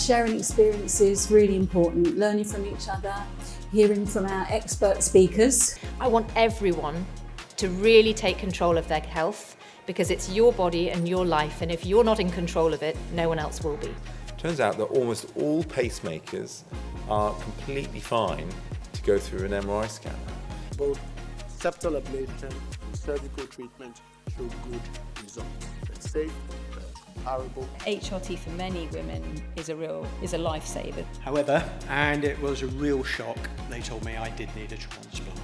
sharing experiences, really important, learning from each other, hearing from our expert speakers. I want everyone to really take control of their health, because it's your body and your life, and if you're not in control of it, no one else will be. Turns out that almost all pacemakers are completely fine to go through an MRI scanner. Both septal ablation and surgical treatment show good results. It's safe, comparable. HRT for many women is a lifesaver. However, and it was a real shock, they told me I did need a transplant.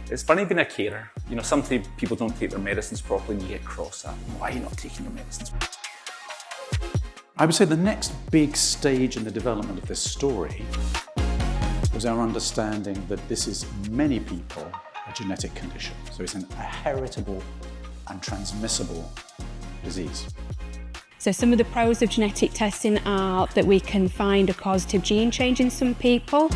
It's funny being a carer. You know, sometimes people don't take their medicines properly and you get cross at them. Why are you not taking your medicines? I would say the next big stage in the development of this story was our understanding that this is, in many people, a genetic condition. So it's a heritable and transmissible disease. So some of the pros of genetic testing are that we can find a causative gene change in some people.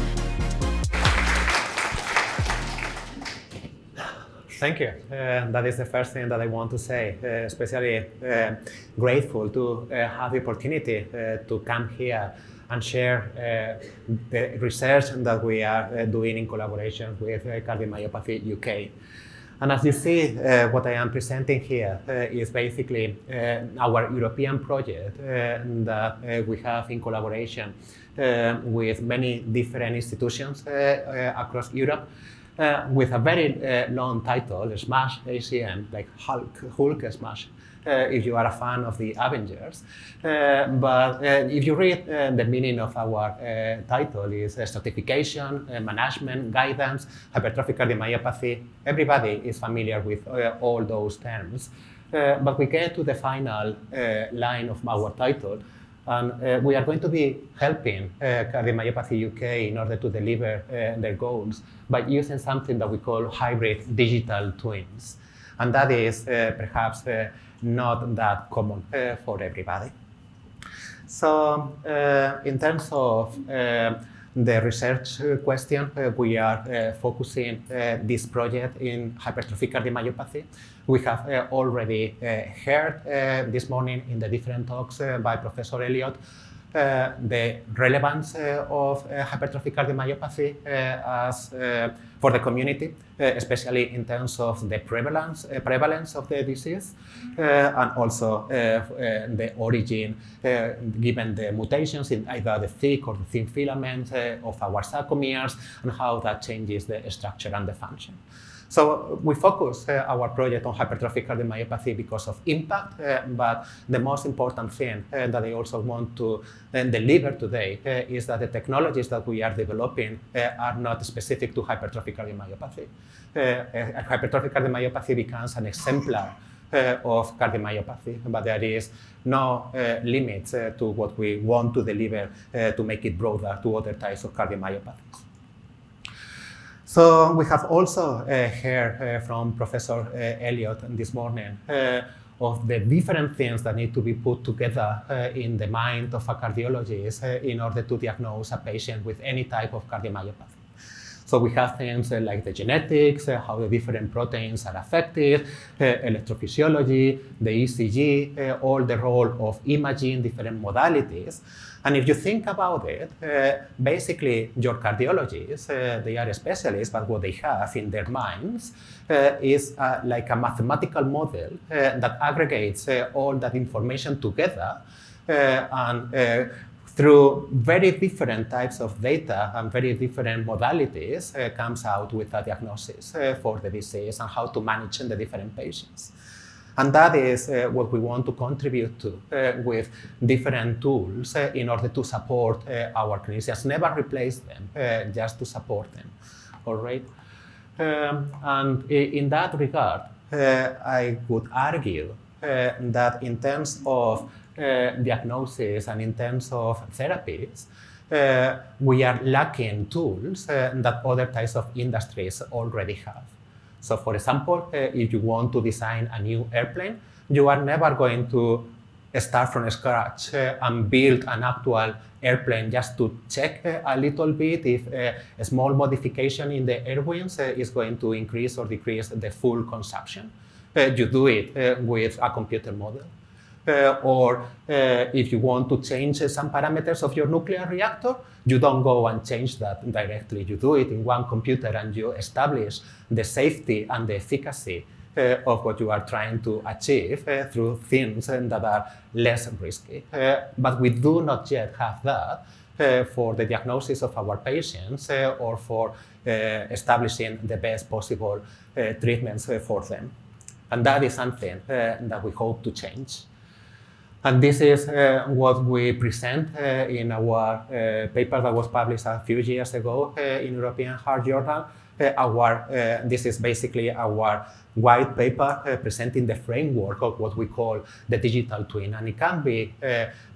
Thank you. That is the first thing that I want to say, especially grateful to have the opportunity to come here and share the research that we are doing in collaboration with Cardiomyopathy UK. And as you see, what I am presenting here is basically our European project that we have in collaboration with many different institutions across Europe. With a very long title, SMASH-HCM, like Hulk Smash, if you are a fan of the Avengers. But if you read the meaning of our title is stratification, management, guidance, hypertrophic cardiomyopathy. Everybody is familiar with all those terms. But we get to the final line of our title, and we are going to be helping Cardiomyopathy UK in order to deliver their goals by using something that we call hybrid digital twins. And that is perhaps not that common for everybody. So in terms of the research question, we are focusing this project in hypertrophic cardiomyopathy. We have already heard this morning in the different talks by Professor Elliott the relevance of hypertrophic cardiomyopathy for the community, especially in terms of the prevalence of the disease, and also the origin, given the mutations in either the thick or the thin filaments of our sarcomeres, and how that changes the structure and the function. So we focus our project on hypertrophic cardiomyopathy because of impact, but the most important thing that I also want to deliver today is that the technologies that we are developing are not specific to hypertrophic cardiomyopathy. Hypertrophic cardiomyopathy becomes an exemplar of cardiomyopathy, but there is no limits to what we want to deliver to make it broader to other types of cardiomyopathies. So we have also heard from Professor Elliott this morning of the different things that need to be put together in the mind of a cardiologist in order to diagnose a patient with any type of cardiomyopathy. So we have things like the genetics, how the different proteins are affected, electrophysiology, the ECG, all the role of imaging, different modalities. And if you think about it, basically your cardiologists, they are specialists, but what they have in their minds is like a mathematical model that aggregates all that information together and through very different types of data and very different modalities comes out with a diagnosis for the disease and how to manage the different patients. And that is what we want to contribute to with different tools in order to support our clinicians. Never replace them, just to support them. All right? And in that regard, I would argue that in terms of diagnosis and in terms of therapies, we are lacking tools that other types of industries already have. So for example, if you want to design a new airplane, you are never going to start from scratch and build an actual airplane just to check a little bit if a small modification in the air wings is going to increase or decrease the full consumption. You do it with a computer model. or if you want to change some parameters of your nuclear reactor, you don't go and change that directly. You do it in one computer and you establish the safety and the efficacy of what you are trying to achieve through things that are less risky. But we do not yet have that for the diagnosis of our patients or for establishing the best possible treatments for them. And that is something that we hope to change. And this is what we present in our paper that was published a few years ago in European Heart Journal. This is basically our white paper presenting the framework of what we call the digital twin. And it can be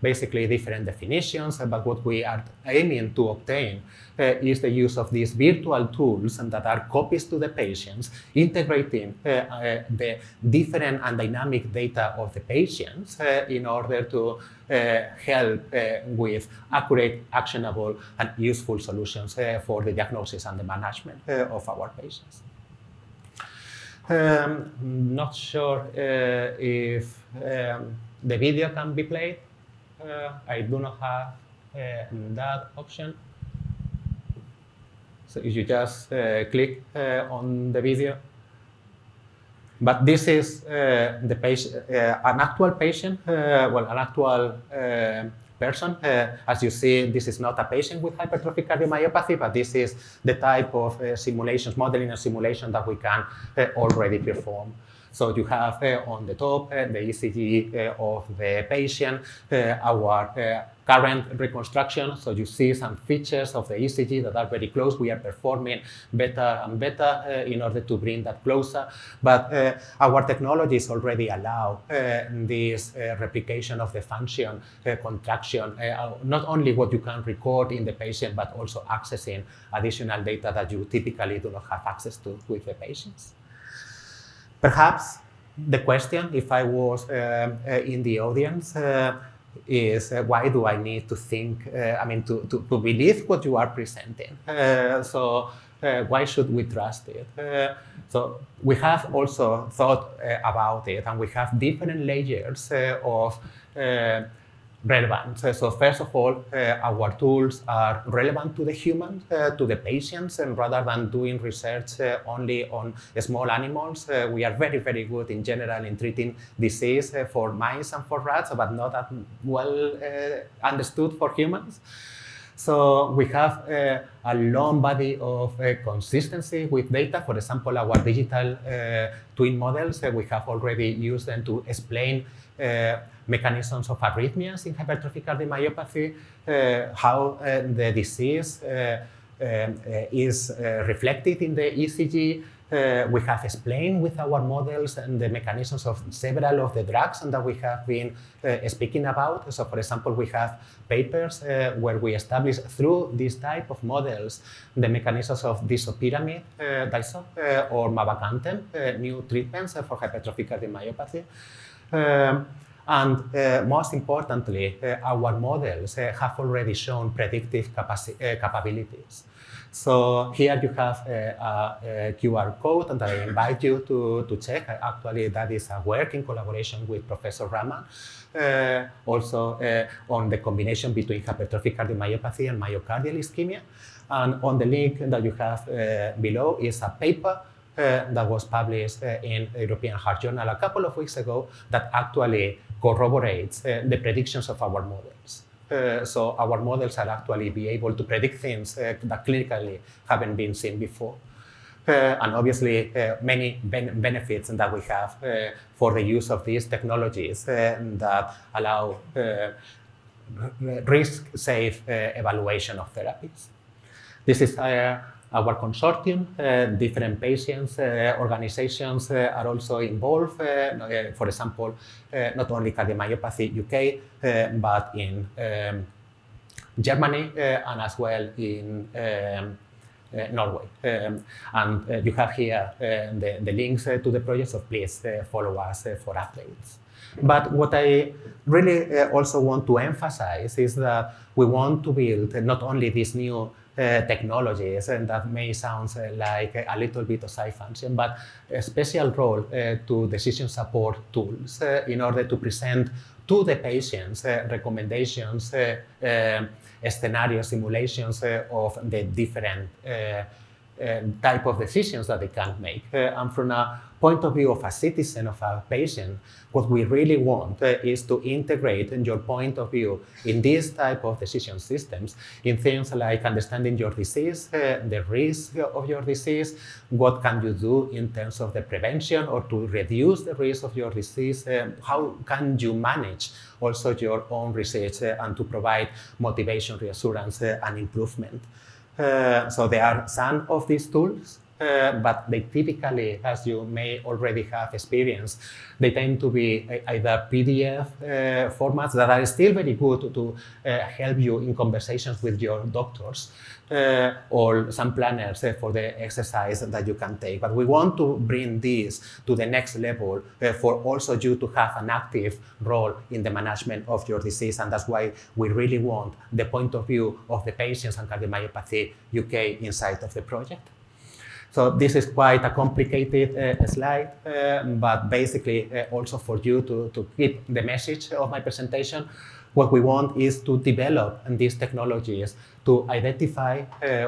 basically different definitions, but what we are aiming to obtain is the use of these virtual tools that are copies to the patients, integrating the different and dynamic data of the patients in order to help with accurate, actionable, and useful solutions for the diagnosis and the management of our patients. Not sure if the video can be played. I do not have that option. So if you just click on the video. But this is the patient, an actual patient, an actual person. As you see, this is not a patient with hypertrophic cardiomyopathy, but this is the type of simulations, modeling and simulation that we can already perform. So you have on the top the ECG of the patient, our current reconstruction. So you see some features of the ECG that are very close. We are performing better and better in order to bring that closer. But our technologies already allow this replication of the function, contraction, not only what you can record in the patient, but also accessing additional data that you typically do not have access to with the patients. Perhaps the question, if I was in the audience, is why do I need to think, to believe what you are presenting? So why should we trust it? So we have also thought about it, and we have different layers of relevance. So first of all, our tools are relevant to the humans, to the patients, and rather than doing research only on small animals, we are very, very good in general in treating disease for mice and for rats, but not that well understood for humans. So we have a long body of consistency with data. For example, our digital twin models, we have already used them to explain mechanisms of arrhythmias in hypertrophic cardiomyopathy, how the disease is reflected in the ECG. We have explained with our models and the mechanisms of several of the drugs that we have been speaking about. So, for example, we have papers where we establish through this type of models the mechanisms of disopyramide, or mavacamten, new treatments for hypertrophic cardiomyopathy. And most importantly, our models have already shown predictive capabilities. So here you have a QR code, and I invite you to check. Actually, that is a work in collaboration with Professor Rahman, also on the combination between hypertrophic cardiomyopathy and myocardial ischemia. And on the link that you have below is a paper that was published in European Heart Journal a couple of weeks ago that actually corroborates the predictions of our models. So our models are actually be able to predict things that clinically haven't been seen before. And obviously many benefits that we have for the use of these technologies that allow risk-safe evaluation of therapies. This is our consortium. Different patients, organizations are also involved. For example, not only Cardiomyopathy UK, but in Germany and as well in Norway. And you have here the links to the project, so please follow us for updates. But what I really also want to emphasize is that we want to build not only these new technologies, and that may sound like a little bit of sci-function, but a special role to decision support tools in order to present to the patients recommendations, scenario simulations of the different type of decisions that they can make. And from a point of view of a citizen, of a patient, what we really want is to integrate your point of view in this type of decision systems in things like understanding your disease, the risk of your disease, what can you do in terms of the prevention or to reduce the risk of your disease, how can you manage also your own research and to provide motivation, reassurance, and improvement. So there are some of these tools, but they typically, as you may already have experienced, they tend to be either PDF formats that are still very good to help you in conversations with your doctors, or some planners for the exercise that you can take. But we want to bring this to the next level for also you to have an active role in the management of your disease, and that's why we really want the point of view of the patients and Cardiomyopathy UK inside of the project. So this is quite a complicated slide, but basically also for you to keep the message of my presentation, what we want is to develop these technologies to identify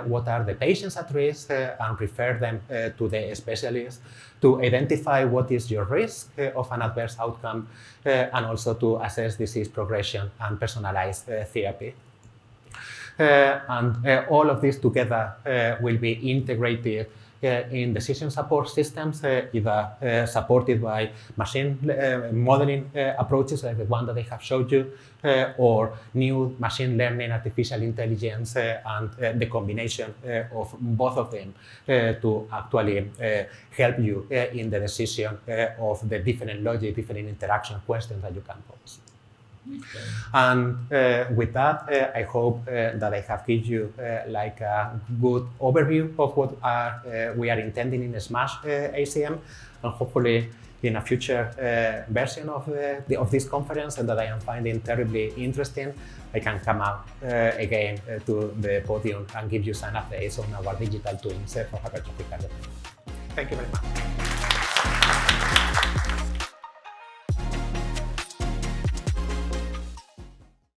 what are the patients at risk and refer them to the specialists, to identify what is your risk of an adverse outcome, and also to assess disease progression and personalized therapy. And all of this together will be integrated in decision support systems, either supported by machine modeling approaches like the one that I have showed you, or new machine learning, artificial intelligence, and the combination of both of them to actually help you in the decision of the different logic, different interaction questions that you can pose. Okay. And with that, I hope that I have given you like a good overview of what we are intending in SMASH-HCM, and hopefully in a future version of this conference, and that I am finding terribly interesting, I can come out again to the podium and give you some updates on our digital twins for hypertrophic cardiomyopathy. Thank you very much.